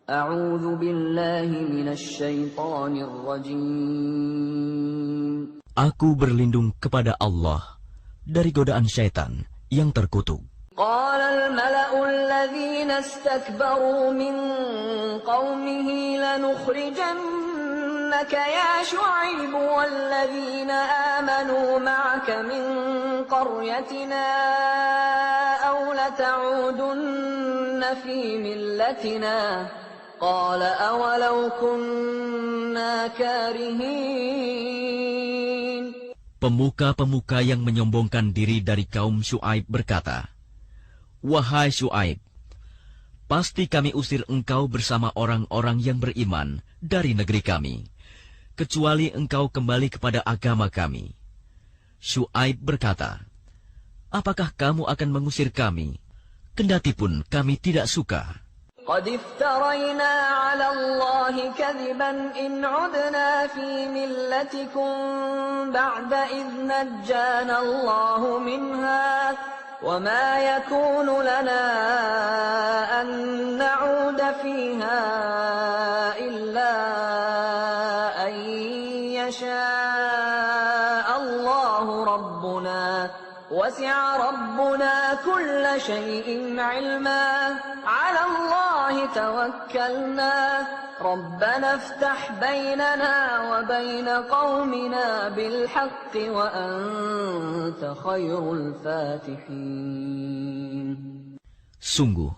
A'udzu billahi minasy syaithanir rajim. Aku berlindung kepada Allah dari godaan syaitan yang terkutuk. قال الملأ الذين استكبروا من قومه لنخرجنك يا شعيب والذين آمنوا معك من قريتنا أو لتعودن في ملتنا قال أولو كنا كارهين. Pemuka-pemuka yang menyombongkan diri dari kaum Syuaib berkata, "Wahai Syuaib, pasti kami usir engkau bersama orang-orang yang beriman dari negeri kami, kecuali engkau kembali kepada agama kami." Syuaib berkata, "Apakah kamu akan mengusir kami, kendatipun kami tidak suka?" قد افترينا على الله كذبا إن عدنا في ملتكم بعد إذ نجانا الله منها وما يكون لنا أن نعود فيها إلا أن يشاء الله ربنا وسع ربنا كل شيء علما على الله توكلنا ربنا افتح بيننا وبين قومنا بالحق وأنت خير الفاتحين. Sungguh,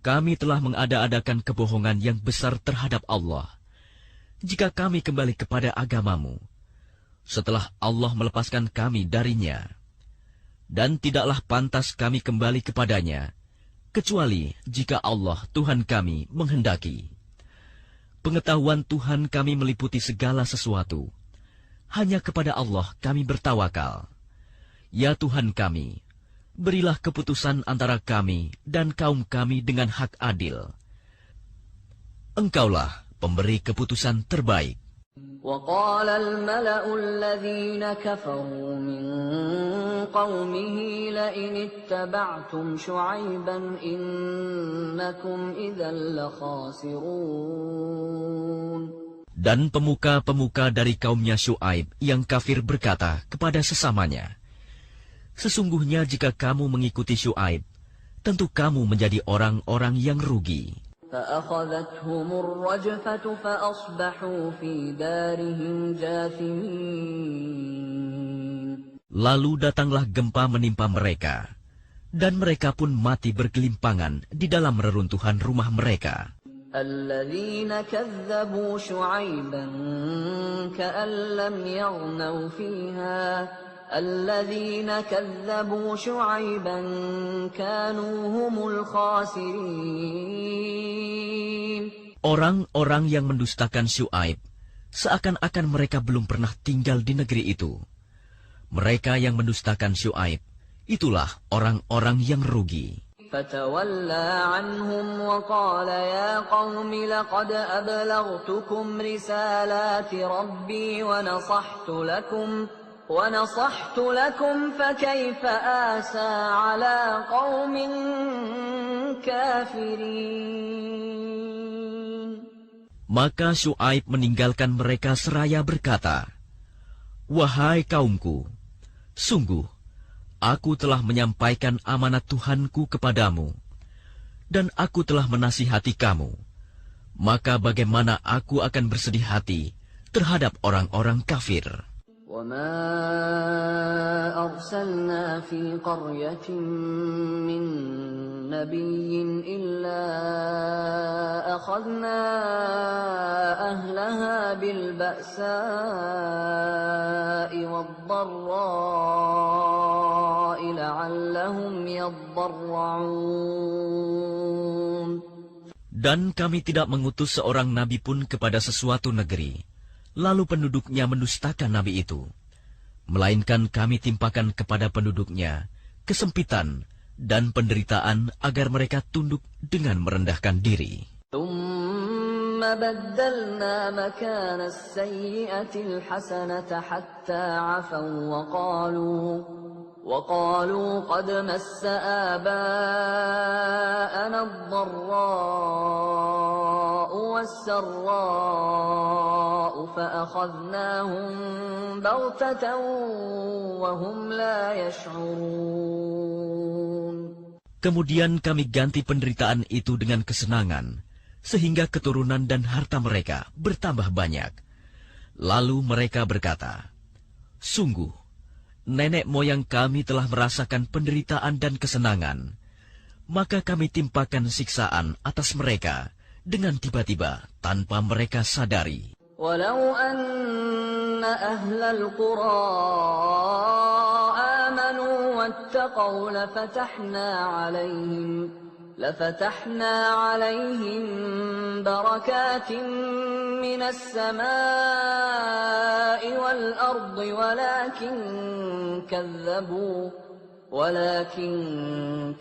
kami telah mengada-adakan kebohongan yang besar terhadap Allah. Jika kami kembali kepada agamamu, setelah Allah melepaskan kami darinya, dan tidaklah pantas kami kembali kepadanya, kecuali jika Allah Tuhan kami menghendaki. Pengetahuan Tuhan kami meliputi segala sesuatu. Hanya kepada Allah kami bertawakal. Ya Tuhan kami, berilah keputusan antara kami dan kaum kami dengan hak adil. Engkaulah pemberi keputusan terbaik. وقال الملأ الذين كفروا من قومه لئن اتبعتم شعيبا إنكم إذا لخاسرون. Dan pemuka-pemuka dari kaumnya Syuaib yang kafir berkata kepada sesamanya, "Sesungguhnya jika kamu mengikuti Syuaib, tentu kamu menjadi orang-orang yang rugi." فأخذتهم الرجفة فأصبحوا في دارهم جاثمين. Lalu datanglah gempa menimpa mereka, dan mereka pun mati bergelimpangan di dalam reruntuhan rumah mereka. الذين كذبوا شعيبا كأن لم يغنوا فيها الذين كذبوا شعيبا كانوا هم الخاسرين. Orang-orang yang mendustakan Syuaib, seakan-akan mereka belum pernah tinggal di negeri itu. Mereka yang mendustakan Syuaib, itulah orang-orang yang rugi. فتولى عنهم وقال يا قوم لقد أبلغتكم رسالات ربي ونصحت لكم فكيف آسى على قوم كافرين. Maka Syuaib meninggalkan mereka seraya berkata, "Wahai kaumku, sungguh aku telah menyampaikan amanat Tuhanku kepadamu, dan aku telah menasihati kamu. Maka bagaimana aku akan bersedih hati terhadap orang-orang kafir?" وما أرسلنا في قرية من نبي إلا أخذنا أهلها بالبأساء والضراء لعلهم يضرعون. Dan kami tidak mengutus seorang nabi pun kepada sesuatu negeri, lalu penduduknya mendustakan nabi itu, melainkan kami timpakan kepada penduduknya kesempitan dan penderitaan agar mereka tunduk dengan merendahkan diri. ثم بدلنا مكان السيئة الحسنة حتى عفوا وقالوا قد مس آباءنا الضراء والسراء فأخذناهم بغتة وهم لا يشعرون. Kemudian kami ganti penderitaan itu dengan kesenangan, sehingga keturunan dan harta mereka bertambah banyak. Lalu mereka berkata, "Sungguh, nenek moyang kami telah merasakan penderitaan dan kesenangan, maka kami timpakan siksaan atas mereka dengan tiba-tiba tanpa mereka sadari." Walau anna ahlal qura amanu wattaqaw lafatahna alaihim barakatin minas samai wal ardi ولكن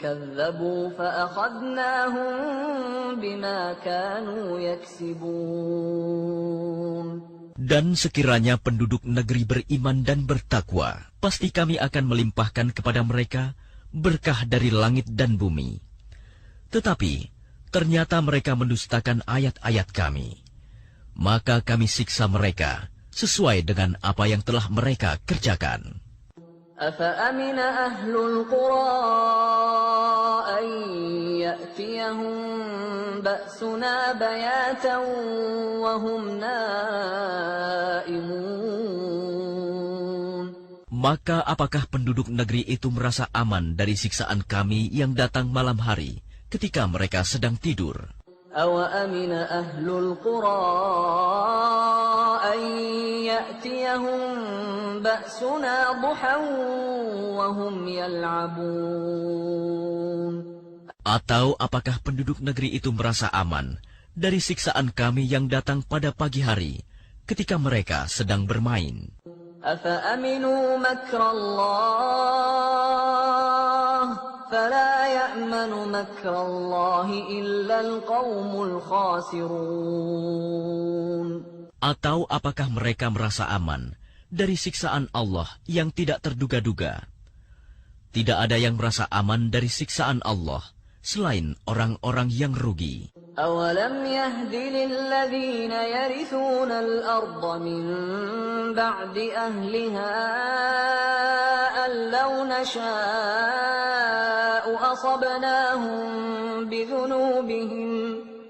كذبوا فأخذناهم بما كانوا يكسبون. Dan sekiranya penduduk negeri beriman dan bertakwa, pasti kami akan melimpahkan kepada mereka berkah dari langit dan bumi. Tetapi ternyata mereka mendustakan ayat-ayat kami. Maka kami siksa mereka sesuai dengan apa yang telah mereka kerjakan. أفأمن أهل القرى أن يأتيهم بأسنا بياتا وهم نائمون. Maka apakah penduduk negeri itu merasa aman dari siksaan kami yang datang malam hari ketika mereka sedang tidur? أَوَأَمِنَ أَهْلُ الْقُرَىٰ أَن يَأْتِيَهُم بَأْسُنَا ضُحًى وَهُمْ يَلْعَبُونَ. Atau apakah penduduk negeri itu merasa aman dari siksaan kami yang datang pada pagi hari ketika mereka sedang bermain? أَفَأَمِنُوا مَكْرَ اللَّهِ فَلَا يَأْمَنُ مَكْرَ اللَّهِ إِلَّا الْقَوْمُ الْخَاسِرُونَ. Atau apakah mereka merasa aman dari siksaan Allah yang tidak terduga-duga? Tidak ada yang merasa aman dari siksaan Allah selain orang-orang yang rugi. أَوَلَمْ يَهْدِ لِلَّذِينَ يَرِثُونَ الْأَرْضَ مِنْ بَعْدِ أَهْلِهَا أَنْ لَوْ نَشَاءُ أَصَبْنَاهُمْ بِذُنُوبِهِمْ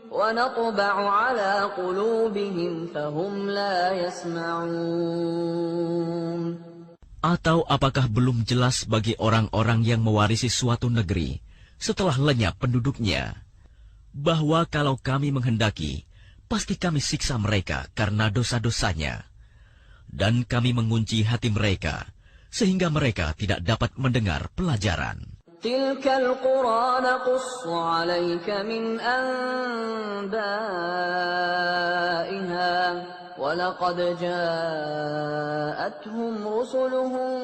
وَنَطْبَعُ عَلَى قُلُوبِهِمْ فَهُمْ لَا يَسْمَعُونَ. Atau apakah belum jelas bagi orang-orang yang mewarisi suatu negeri setelah lenyap penduduknya, bahwa kalau kami menghendaki, pasti kami siksa mereka karena dosa-dosanya, dan kami mengunci hati mereka, sehingga mereka tidak dapat mendengar pelajaran. Tilkal qura naqussu 'alaika min anba'iha wa laqad ja'atuhum rusuluhum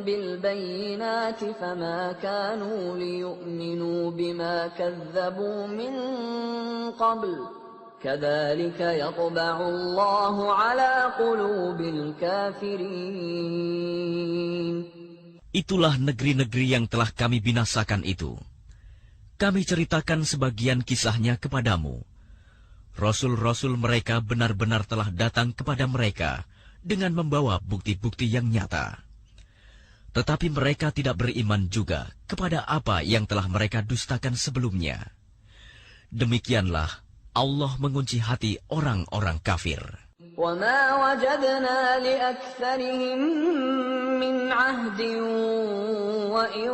bil bayyinati fama kanu liyu'minu bima kadzabu min qabl kadzalika yatba'u Allahu 'ala qulubil kafirin. Itulah negeri-negeri yang telah kami binasakan itu. Kami ceritakan sebagian kisahnya kepadamu. Rasul-rasul mereka benar-benar telah datang kepada mereka dengan membawa bukti-bukti yang nyata. Tetapi mereka tidak beriman juga kepada apa yang telah mereka dustakan sebelumnya. Demikianlah Allah mengunci hati orang-orang kafir. وَمَا وَجَدْنَا لِأَكْثَرِهِمْ مِنْ عَهْدٍ وَإِنْ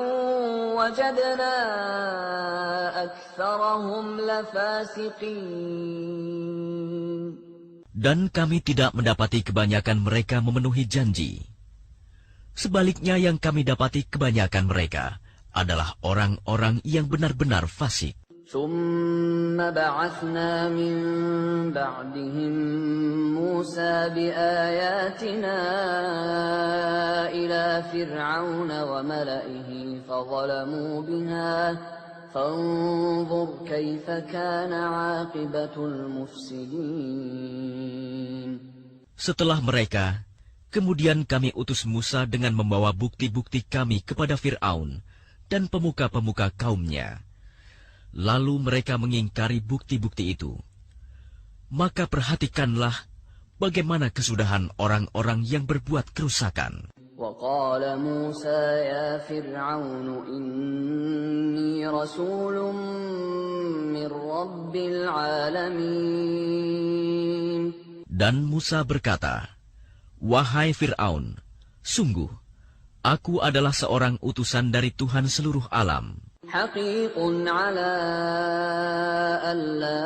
وَجَدْنَا أَكْثَرَهُمْ لَفَاسِقِينَ. Dan kami tidak mendapati kebanyakan mereka memenuhi janji. Sebaliknya yang kami dapati kebanyakan mereka adalah orang-orang yang benar-benar fasik. ثُمَّ بَعَثْنَا مِن بَعْدِهِم مُّوسَىٰ بِآيَاتِنَا إِلَىٰ فِرْعَوْنَ وَمَلَئِهِ فَظَلَمُوا بِهَا فَانظُرْ كَيْفَ كَانَ عَاقِبَةُ الْمُفْسِدِينَ. Setelah mereka, kemudian kami utus Musa dengan membawa bukti-bukti kami kepada Fir'aun dan pemuka-pemuka kaumnya. Lalu mereka mengingkari bukti-bukti itu. Maka perhatikanlah bagaimana kesudahan orang-orang yang berbuat kerusakan. وقال موسى يا فرعون إني رسول من رب العالمين. Dan Musa berkata, "Wahai Fir'aun, sungguh, aku adalah seorang utusan dari Tuhan seluruh alam. حقيق على ألا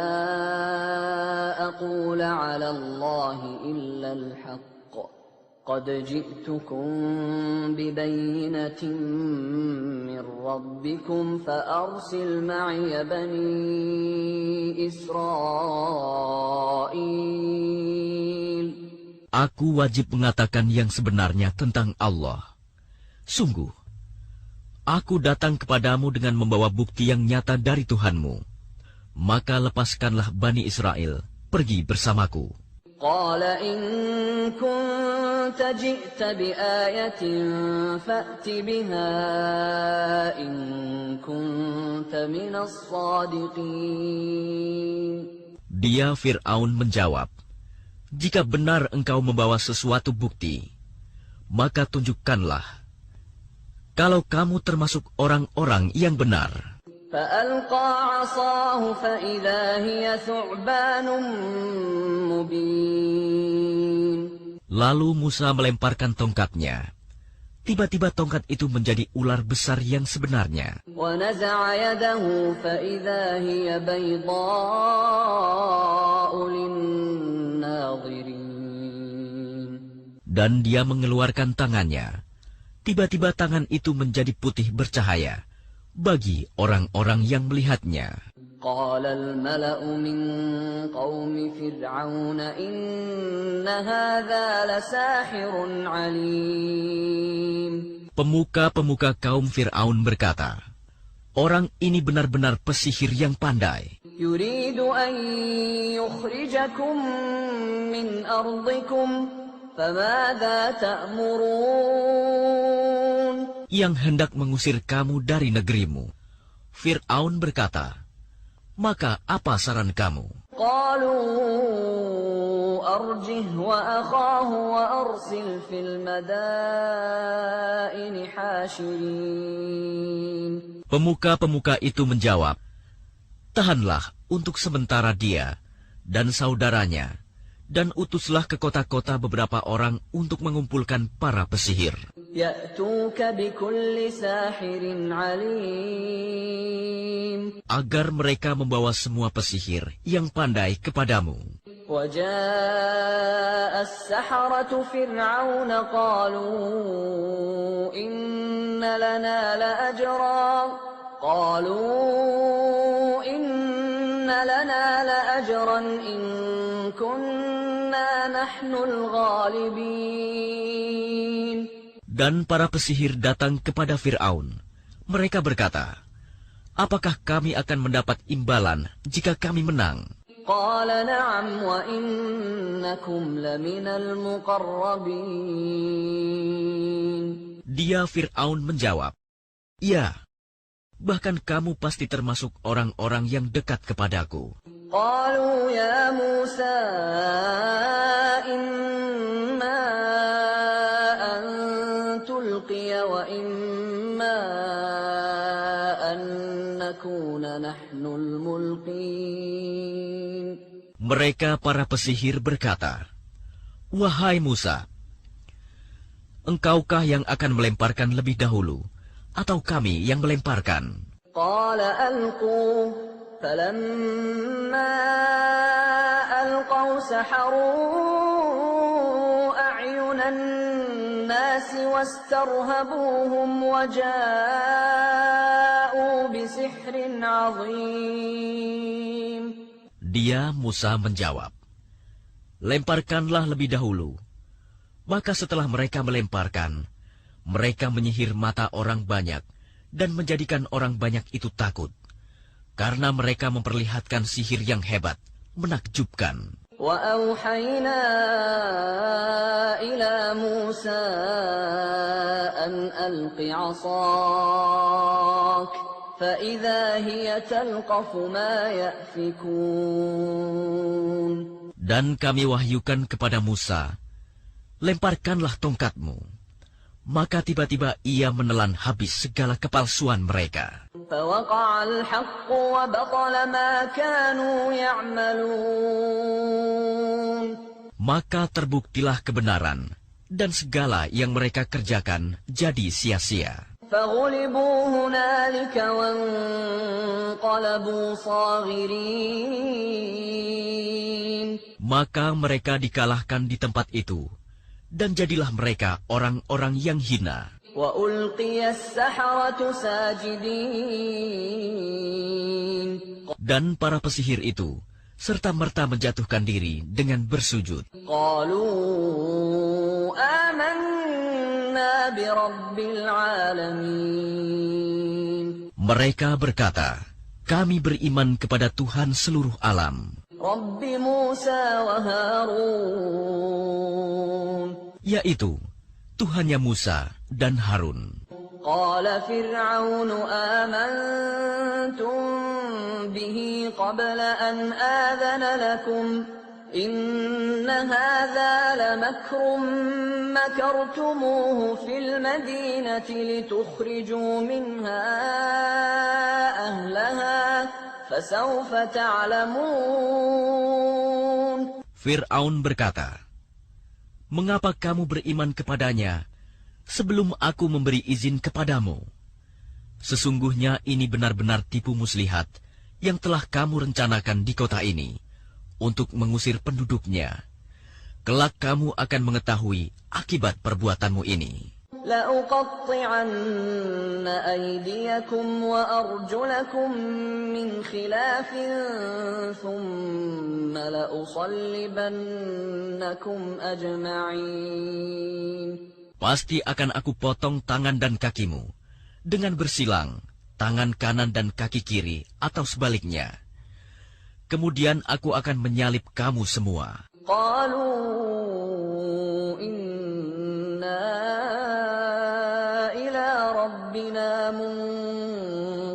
أقول على الله إلا الحق قد جئتكم ببينة من ربكم فأرسل معي بني إسرائيل." Aku wajib mengatakan yang sebenarnya tentang Allah. Sungguh, aku datang kepadamu dengan membawa bukti yang nyata dari Tuhanmu. Maka lepaskanlah Bani Israel, pergi bersamaku. قال إن كنت جئت بآية فأت بها إن كنت من الصادقين. Dia Fir'aun menjawab, "Jika benar engkau membawa sesuatu bukti, maka tunjukkanlah. Kalau kamu termasuk orang-orang yang benar." فألقى عصاه فإذا هي ثعبان مبين. Lalu Musa melemparkan tongkatnya. Tiba-tiba tongkat itu menjadi ular besar yang sebenarnya. ونزع يده فإذا هي بيضاء للناظرين. Dan dia mengeluarkan tangannya. Tiba-tiba tangan itu menjadi putih bercahaya bagi orang-orang yang melihatnya. قال الملأ من قوم فرعون إن هذا لساحر عليم. Pemuka-pemuka kaum Fir'aun berkata, "Orang ini benar-benar pesihir yang pandai. يريد أن يخرجكم من أرضكم فماذا تأمرون." Yang hendak mengusir kamu dari negerimu." Fir'aun berkata, "Maka apa saran kamu?" قالوا أرجه وأخاه وأرسل في المدائن حاشرين. Pemuka-pemuka itu menjawab, "Tahanlah untuk sementara dia dan saudaranya, dan utuslah ke kota-kota beberapa orang untuk mengumpulkan para pesihir. يأتوك بكل ساحر عليم. Agar mereka membawa semua pesihir yang pandai kepadamu." وجاء السحرة فرعون قالوا إن لنا لأجرا إن كنا نحن الغالبين. Dan para pesihir datang kepada Fir'aun. Mereka berkata, "Apakah kami akan mendapat imbalan jika kami menang?" قال نعم وإنكم لمن المقربين. Dia Fir'aun menjawab, "Ya, bahkan kamu pasti termasuk orang-orang yang dekat kepadaku." قالوا يا موسى إما أن تلقي وإما أن نكون نحن الملقين. Mereka para pesihir berkata, "Wahai Musa, engkaukah yang akan melemparkan lebih dahulu, atau kami yang melemparkan?" قال ألقوا فلما ألقوا سحروا أعين الناس واسترهبوهم وجاءوا بسحر عظيم. Dia Musa menjawab, "Lemparkanlah lebih dahulu." Maka setelah mereka melemparkan, mereka menyihir mata orang banyak dan menjadikan orang banyak itu takut. Karena mereka memperlihatkan sihir yang hebat, menakjubkan. وأوحينا إلى موسى أن ألق عصاك فإذا هي تلقف ما يأفكون. Dan kami wahyukan kepada Musa, lemparkanlah tongkatmu. Maka tiba-tiba ia menelan habis segala kepalsuan mereka. فوقع الحق وبطل ما كانوا يعملون. Maka terbuktilah kebenaran, dan segala yang mereka kerjakan jadi sia-sia. فغلبوا هنالك وانقلبوا صاغرين. Maka mereka dikalahkan di tempat itu, dan jadilah mereka orang-orang yang hina. وألقي السحرة ساجدين. Dan para pesihir itu serta-merta menjatuhkan diri dengan bersujud. قالوا آمنا برب العالمين. Mereka berkata, kami beriman kepada Tuhan seluruh alam, رب موسى وهارون. yaitu Tuhannya Musa dan Harun. قال فرعون آمنتم به قبل أن آذن لكم إن هذا لمكر مكرتموه في المدينة لتخرجوا منها أهلها فسوف تعلمون. Fir'aun berkata, mengapa kamu beriman kepadanya sebelum aku memberi izin kepadamu? Sesungguhnya ini benar-benar tipu muslihat yang telah kamu rencanakan di kota ini untuk mengusir penduduknya. Kelak kamu akan mengetahui akibat perbuatanmu ini. لأقطعن أيديكم وأرجلكم من خلاف ثم لأصلبنكم أجمعين. Pasti akan aku potong tangan dan kakimu dengan bersilang, tangan kanan dan kaki kiri atau sebaliknya. Kemudian aku akan menyalib kamu semua. قالوا إنا إلى ربنا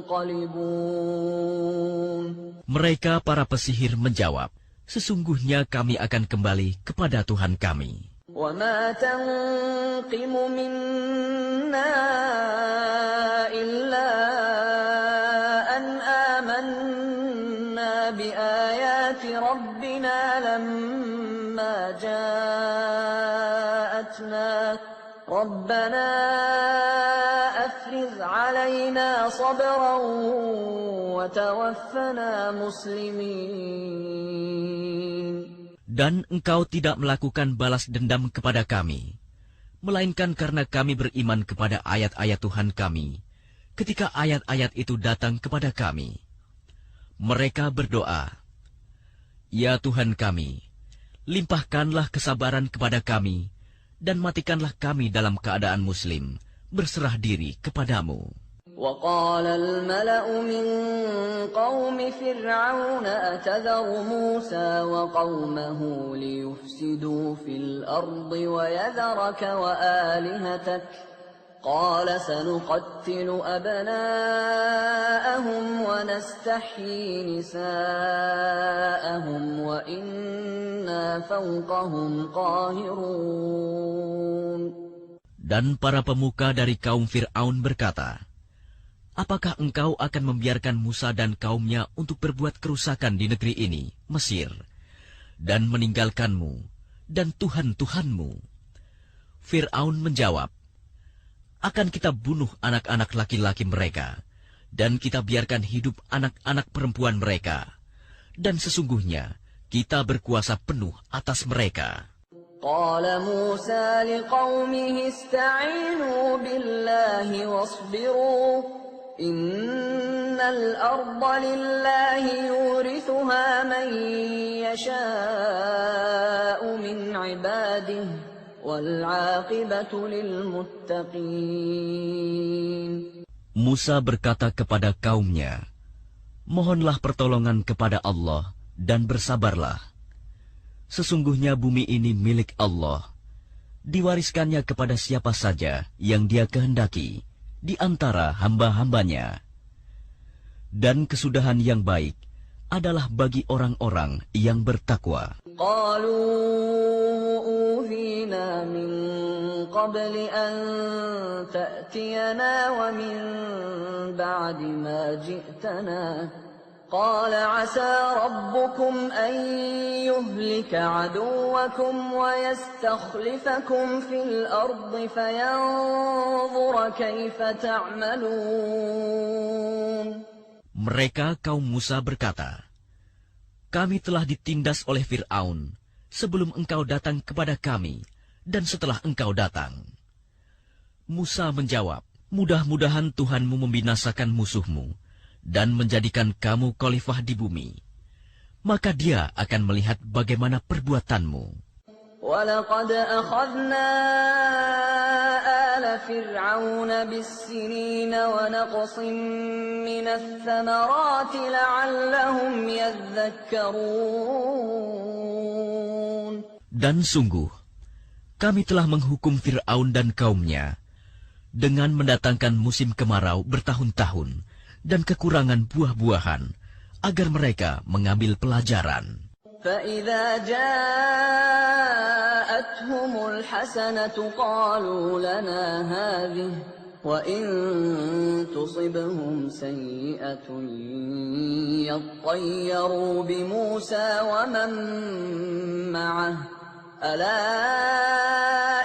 منقلبون. Mereka para pesihir menjawab, sesungguhnya kami akan kembali kepada Tuhan kami. وما تنقم منا إلا أن آمنا بآيات ربنا لما جاءتنا ربنا أفرغ علينا صبرا وتوفنا مسلمين. Dan engkau tidak melakukan balas dendam kepada kami, melainkan karena kami beriman kepada ayat-ayat Tuhan kami, ketika ayat-ayat itu datang kepada kami. Mereka berdoa, ya Tuhan kami, limpahkanlah kesabaran kepada kami, dan matikanlah kami dalam keadaan muslim, berserah diri kepadamu. وقال الملأ من قوم فرعون أتذر موسى وقومه ليفسدوا في الأرض ويذرك وآلهتك قال سنقتل أبناءهم ونستحيي نساءهم وإنا فوقهم قاهرون. Dan para pemuka dari kaum Fir'aun berkata, apakah engkau akan membiarkan Musa dan kaumnya untuk berbuat kerusakan di negeri ini, Mesir, dan meninggalkanmu dan Tuhan-Tuhanmu? Fir'aun menjawab, akan kita bunuh anak-anak laki-laki mereka, dan kita biarkan hidup anak-anak perempuan mereka, dan sesungguhnya kita berkuasa penuh atas mereka. قال موسى لقومه استعينوا بالله واصبروا إن الأرض لله يورثها من يشاء من عباده والعاقبة للمتقين. Musa berkata kepada kaumnya, mohonlah pertolongan kepada Allah dan bersabarlah. Sesungguhnya bumi ini milik Allah, diwariskannya kepada siapa saja yang Dia kehendaki di antara hamba-hambanya. Dan kesudahan yang baik adalah bagi orang-orang yang bertakwa. قالوا أوذينا من قبل أن تأتينا ومن بعد ما جئتنا قال عسى ربكم أن يهلك عدوكم ويستخلفكم في الأرض فينظر كيف تعملون. Mereka kaum Musa berkata, kami telah ditindas oleh Fir'aun sebelum engkau datang kepada kami dan setelah engkau datang. Musa menjawab, mudah-mudahan Tuhanmu membinasakan musuhmu dan menjadikan kamu khalifah di bumi. Maka dia akan melihat bagaimana perbuatanmu. وَلَقَدْ أَخَذْنَا آلَ فِرْعَوْنَ بِالسِّنِينَ وَنَقْصٍ مِّنَ الثَّمَرَاتِ لَعَلَّهُمْ يَذَّكَّرُونَ. Dan sungguh, kami telah menghukum Fir'aun dan kaumnya dengan mendatangkan musim kemarau bertahun-tahun dan kekurangan buah-buahan agar mereka mengambil pelajaran. فَإِذَا جَاءَتْهُمُ الْحَسَنَةُ قَالُوا لَنَا هَٰذِهِ وَإِن تُصِبْهُمْ سَيِّئَةٌ يَطَّيَّرُوا بِمُوسَىٰ وَمَن مَّعَهُ أَلَا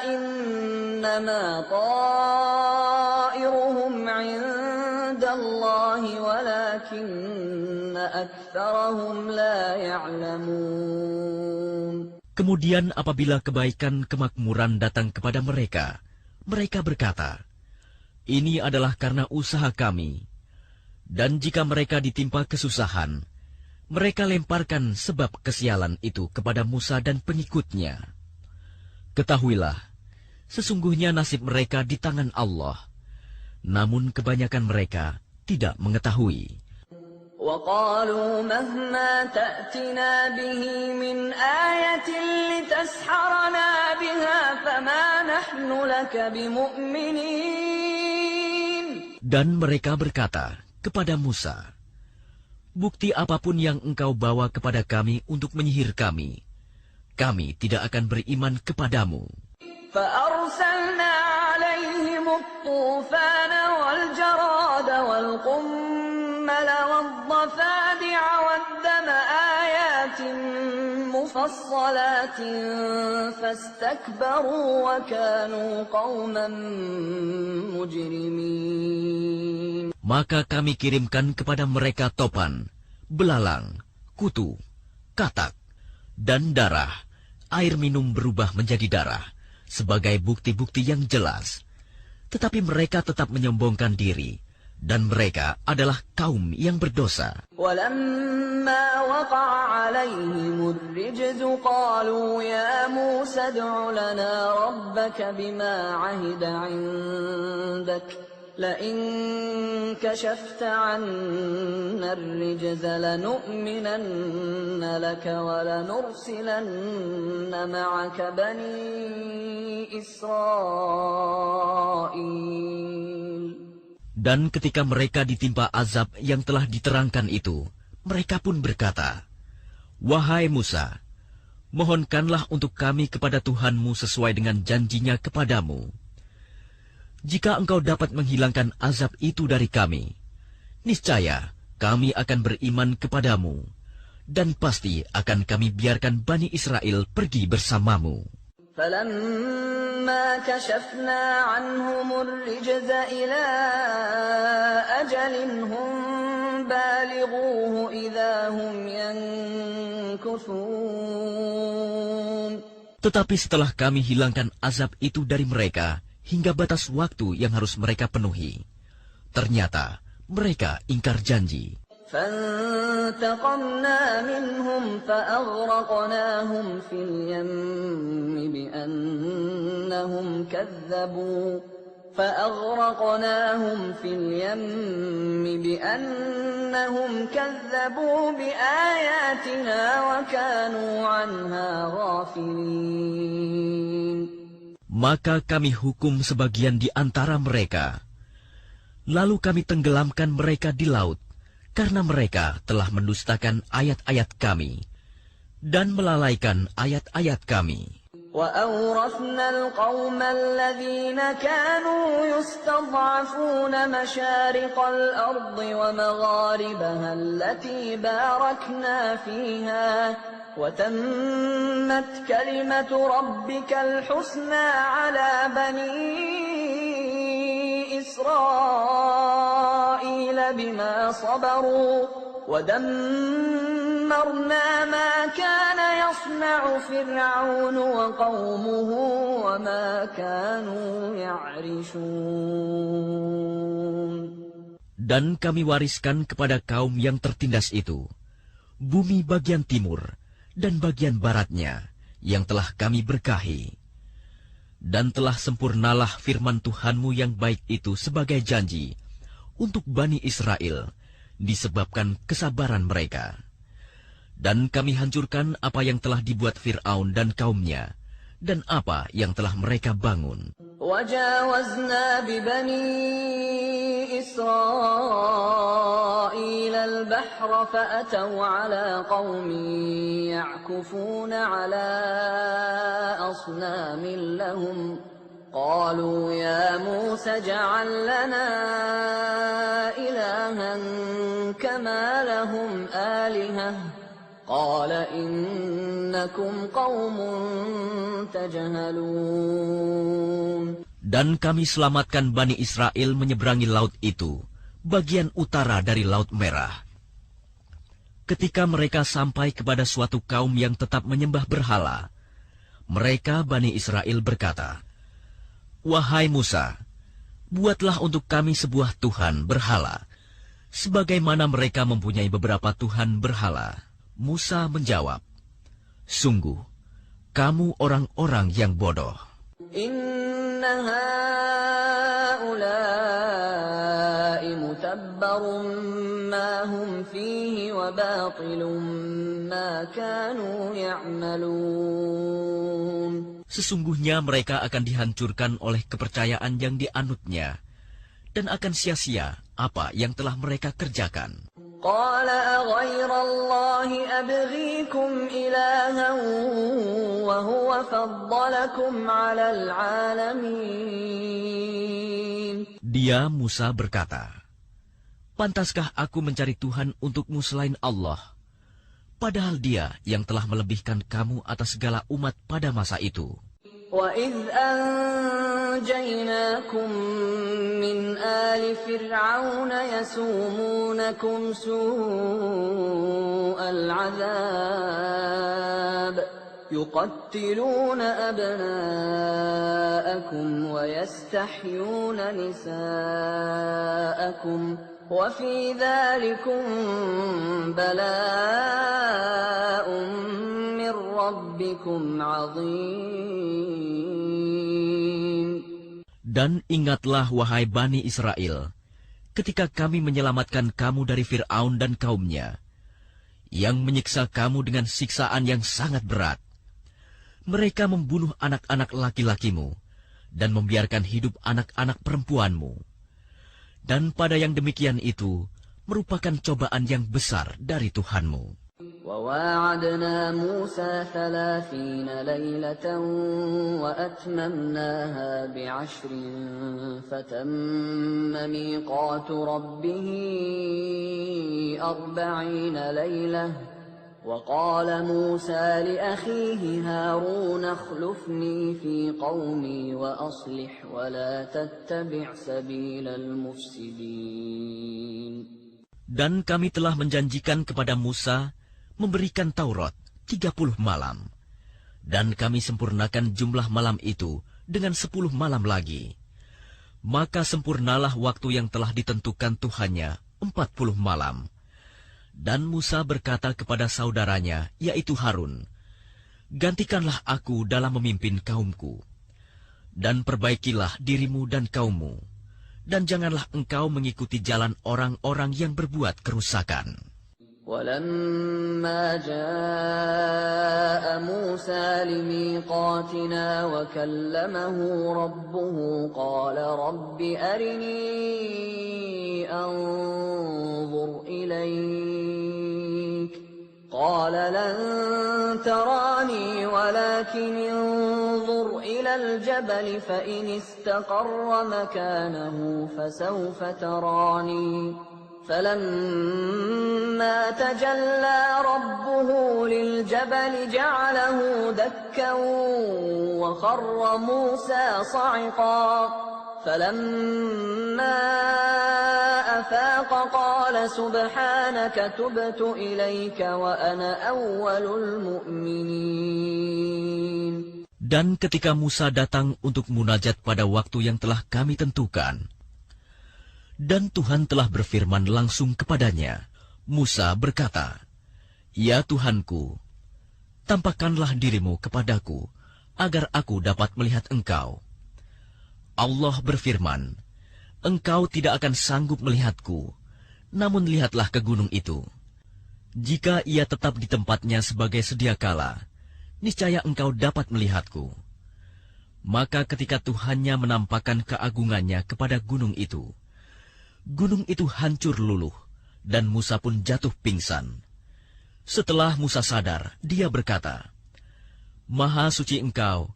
إِنَّمَا طَائِرُهُمْ عِندَ اللَّهِ وَلَٰكِنَّ أَكْثَرَهُمْ لَا يَعْلَمُونَ. Kemudian apabila kebaikan kemakmuran datang kepada mereka, mereka berkata, ini adalah karena usaha kami. Dan jika mereka ditimpa kesusahan, mereka lemparkan sebab kesialan itu kepada Musa dan pengikutnya. Ketahuilah, sesungguhnya nasib mereka di tangan Allah. Namun kebanyakan mereka tidak mengetahui. وَقَالُوا مَهْمَا تَأْتِنَا بِهِ مِنْ آيَةٍ لِتَسْحَرَنَا بِهَا فَمَا نَحْنُ لَكَ بِمُؤْمِنِينَ. Dan mereka berkata kepada Musa, bukti apapun yang engkau bawa kepada kami untuk menyihir kami tidak akan beriman kepadamu. فَأَرْسَلْنَا عَلَيْهِمُ الطُّوفَانَ وَالْجَرَادَ وَالْقُمَّلَ وَالضَّفَادِعَ وَالدَّمَ آيَاتٍ مُفَصَّلَاتٍ فَاسْتَكْبَرُوا وَكَانُوا قَوْمًا مُجْرِمِينَ. Maka kami kirimkan kepada mereka topan, belalang, kutu, katak, dan darah. Air minum berubah menjadi darah sebagai bukti-bukti yang jelas. Tetapi mereka tetap menyombongkan diri, dan mereka adalah kaum yang berdosa. وَلَمَّا وَقَعَ عَلَيْهِمُ الرِّجْزُ قَالُوا يَا مُوسَى ادْعُ لَنَا رَبَّكَ بِمَا عَهِدَ عِندَكَ لَئِن كَشَفْتَ عَنَّا الرِّجْزَ لَنُؤْمِنَنَّ لَكَ وَلَنُرْسِلَنَّ مَعَكَ بَنِي إِسْرَائِيلَ. Dan ketika mereka ditimpa azab yang telah diterangkan itu, mereka pun berkata, wahai Musa, mohonkanlah untuk kami kepada Tuhanmu sesuai dengan janjinya kepadamu. Jika engkau dapat menghilangkan azab itu dari kami, niscaya kami akan beriman kepadamu, dan pasti akan kami biarkan Bani Israel pergi bersamamu. فَلَمَّا كَشَفْنَا عَنْهُمُ الرِّجْزَ إِلَىٰ أَجَلٍ هُمْ بَالِغُوهُ إِذَا هُمْ يَنكُثُونَ. Tetapi setelah kami hilangkan azab itu dari mereka, hingga batas waktu yang harus mereka penuhi, ternyata mereka ingkar janji. فَانْتَقَمْنَا مِنْهُمْ فَأَغْرَقْنَاهُمْ فِي الْيَمِّ بِأَنَّهُمْ كَذَّبُوا بِآيَاتِنَا وَكَانُوا عَنْهَا غَافِلِينَ. Maka kami hukum sebagian di antara mereka, lalu kami tenggelamkan mereka di laut karena mereka telah mendustakan ayat-ayat kami dan melalaikan ayat-ayat kami. وأورثنا القوم الذين كانوا يستضعفون مشارق الأرض ومغاربها التي باركنا فيها وتمت كلمة ربك الحسنى على بني إسرائيل بما صبروا ودمرنا ما كان يصنع فرعون وقومه وما كانوا يعرشون. Dan kami wariskan kepada kaum yang tertindas itu bumi bagian timur dan bagian baratnya yang telah kami berkahi. Dan telah sempurnalah firman Tuhanmu yang baik itu sebagai janji untuk Bani Israel disebabkan kesabaran mereka. Dan kami hancurkan apa yang telah dibuat Fir'aun dan kaumnya, dan apa yang telah mereka bangun. وَجَاوَزْنَا بِبَنِي إِسْرَائِيلَ الْبَحْرَ فَأَتَوْا عَلَى قَوْمٍ يَعْكُفُونَ عَلَى أَصْنَامٍ لَهُمْ قالوا يا موسى اجعل لنا إلها كما لهم آلهة قال إنكم قوم تجهلون. Dan kami selamatkan Bani Israel menyeberangi laut itu, bagian utara dari Laut Merah. Ketika mereka sampai kepada suatu kaum yang tetap menyembah berhala, mereka Bani Israel berkata, "Wahai Musa, buatlah untuk kami sebuah Tuhan berhala, sebagaimana mereka mempunyai beberapa Tuhan berhala." Musa menjawab, "Sungguh, kamu orang-orang yang bodoh. Inna haula'i mutabbarun ma hum fihi wa batilun ma kanu ya'malun." Sesungguhnya mereka akan dihancurkan oleh kepercayaan yang dianutnya, dan akan sia-sia apa yang telah mereka kerjakan. Qala aghayra Allahi abghikum ilahan wa huwa faddalakum 'alal 'alamin. Dia Musa berkata, "Pantaskah aku mencari Tuhan untukmu selain Allah, padahal Dia yang telah melebihkan kamu atas segala umat pada masa itu." وَإِذْ أَنْجَيْنَاكُمْ مِنْ آلِ فِرْعَوْنَ يَسُومُونَكُمْ سُوءَ الْعَذَابِ يُقَتِّلُونَ أَبْنَاءَكُمْ وَيَسْتَحْيُونَ نِسَاءَكُمْ وَفِي ذَلِكُمْ بَلَاءٌ مِّن رَّبِّكُمْ عَظِيمٌ. Dan ingatlah wahai Bani Israel, ketika kami menyelamatkan kamu dari Fir'aun dan kaumnya, yang menyiksa kamu dengan siksaan yang sangat berat. Mereka membunuh anak-anak laki-lakimu dan membiarkan hidup anak-anak perempuanmu. Dan pada yang demikian itu merupakan cobaan yang besar dari Tuhanmu. وَوَاعَدْنَا مُوسَى 30 لَيْلَةً وَأَتْمَمْنَاهَا بِعَشْرٍ فَتَمَّ مِيقَاتُ رَبِّهِ 40 لَيْلَةً وَقَالَ مُوسَى لِأَخِيهِ هَارُونَ اخْلُفْنِي فِي قَوْمِي وَأَصْلِحْ وَلَا تَتَّبِعْ سَبِيلَ الْمُفْسِدِينَ. Dan kami telah menjanjikan kepada Musa memberikan Taurat 30 malam. Dan kami sempurnakan jumlah malam itu dengan 10 malam lagi. Maka sempurnalah waktu yang telah ditentukan Tuhannya 40 malam. Dan Musa berkata kepada saudaranya, yaitu Harun, "Gantikanlah aku dalam memimpin kaumku. Dan perbaikilah dirimu dan kaummu. Dan janganlah engkau mengikuti jalan orang-orang yang berbuat kerusakan." ولما جاء موسى لميقاتنا وكلمه ربه قال رب أرني أنظر إليك قال لن تراني ولكن انظر إلى الجبل فإن استقر مكانه فسوف تراني فلما تجلى ربه للجبل جعله دكا وخر موسى صعقا فلما أفاق قال سبحانك تبت إليك وأنا أول المؤمنين. Dan ketika Musa datang untuk munajat pada waktu yang telah kami tentukan, dan Tuhan telah berfirman langsung kepadanya, Musa berkata, "Ya Tuhanku, tampakkanlah dirimu kepadaku, agar aku dapat melihat Engkau." Allah berfirman, "Engkau tidak akan sanggup melihatku, namun lihatlah ke gunung itu. Jika ia tetap di tempatnya sebagai sedia kala, niscaya engkau dapat melihatku." Maka ketika Tuhannya menampakkan keagungannya kepada gunung itu hancur luluh, dan Musa pun jatuh pingsan. Setelah Musa sadar, dia berkata, "Maha suci Engkau,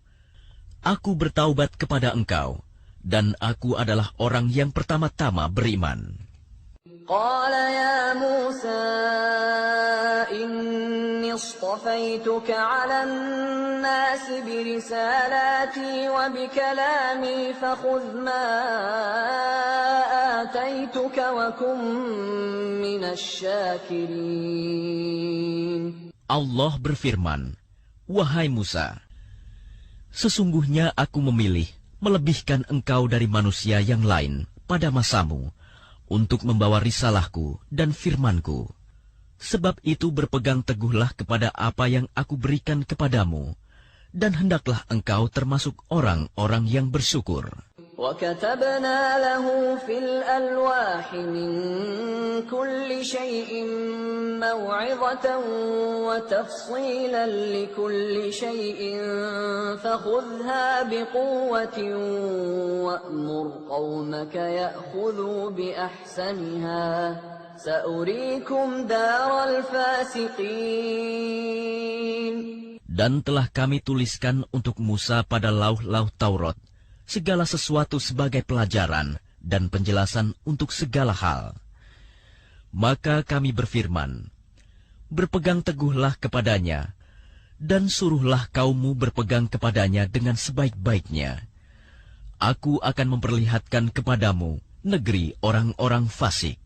aku bertaubat kepada Engkau, dan aku adalah orang yang pertama-tama beriman." قال يا موسى إني اصطفيتك على الناس برسالاتي وبكلامي فخذ ما آتيتك وكن من الشاكرين. Allah berfirman, "Wahai Musa, sesungguhnya aku memilih melebihkan engkau dari manusia yang lain pada masamu, untuk membawa risalahku dan firmanku. Sebab itu berpegang teguhlah kepada apa yang aku berikan kepadamu, dan hendaklah engkau termasuk orang-orang yang bersyukur." وَكَتَبْنَا لَهُ فِي الْأَلْوَاحِ مِنْ كُلِّ شَيْءٍ مَوْعِظَةً وَتَفْصِيلًا لِكُلِّ شَيْءٍ فَخُذْهَا بِقُوَّةٍ وَأْمُرْ قَوْمَكَ يَأْخُذُوا بِأَحْسَنِهَا سَأُرِيكُمْ دَارَ الْفَاسِقِينَ. Dan telah kami tuliskan untuk Musa pada lauh-lauh Taurat segala sesuatu sebagai pelajaran dan penjelasan untuk segala hal. Maka kami berfirman, "Berpegang teguhlah kepadanya, dan suruhlah kaummu berpegang kepadanya dengan sebaik-baiknya. Aku akan memperlihatkan kepadamu negeri orang-orang fasik."